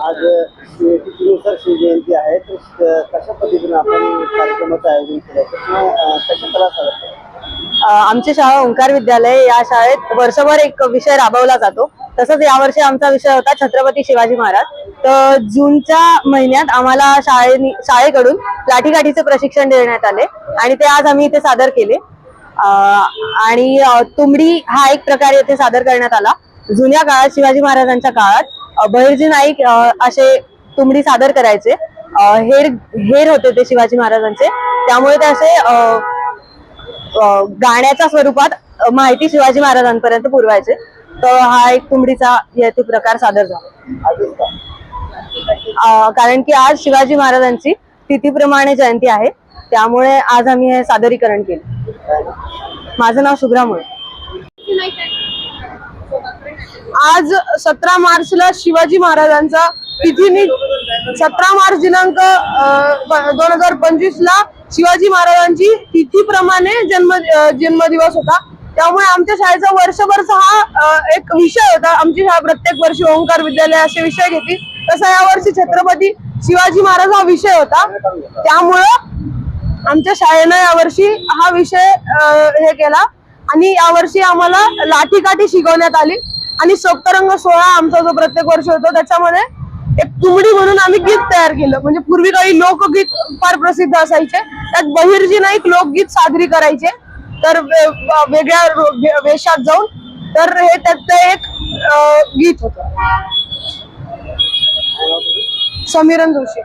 आज शिवजयंती आहे, तर कशा पद्धतीने आपण कार्यक्रमाचं आयोजन केलं किंवा कशा कला आमची शाळा ओंकार विद्यालय या शाळेत वर्षभर एक विषय राबवला जातो. तसंच यावर्षी आमचा विषय होता छत्रपती शिवाजी महाराज. तर जूनच्या महिन्यात आम्हाला शाळेकडून लाठीकाठीचे प्रशिक्षण देण्यात आले आणि ते आज आम्ही इथे सादर केले. आणि तुंबडी हा एक प्रकार इथे सादर करण्यात आला. जुन्या काळात शिवाजी महाराजांच्या काळात बहिर्जी नाईक असे तुंबडी सादर करायचे. हेर होते ते शिवाजी महाराजांचे, त्यामुळे ते असे गाण्याच्या स्वरूपात माहिती शिवाजी महाराजांपर्यंत पुरवायचे. तर हा एक तुंबडीचा येथे प्रकार सादर झाला. कारण की आज शिवाजी महाराजांची तिथीप्रमाणे जयंती आहे, त्यामुळे आज आम्ही हे सादरीकरण केले. माझं नाव शुभ्रा मुळे. आज 17 मार्चला शिवाजी महाराजांचा तिथी 17 मार्च दिनांक 2025 ला शिवाजी महाराजांची तिथीप्रमाणे जन्मदिवस होता. त्यामुळे आमच्या शाळेचा वर्षभरचा हा एक विषय होता. आमची शाळा प्रत्येक वर्षी ओंकार विद्यालय असे विषय घेते, तसा यावर्षी छत्रपती शिवाजी महाराज हा विषय होता. त्यामुळं आमच्या शाळेनं यावर्षी हा विषय हे केला आणि यावर्षी आम्हाला लाठीकाठी शिकवण्यात आली आणि सप्तरंग सोहळा आमचा जो प्रत्येक वर्ष होतो त्याच्यामध्ये एक तुंबडी म्हणून आम्ही गीत तयार केलं. म्हणजे पूर्वी काही लोकगीत फार प्रसिद्ध असायचे, त्यात बहिर्जी नाईक लोकगीत सादरी करायचे तर वेगळ्या वेशात जाऊन. तर हे त्याचं एक गीत होतं. समीरन जोशी.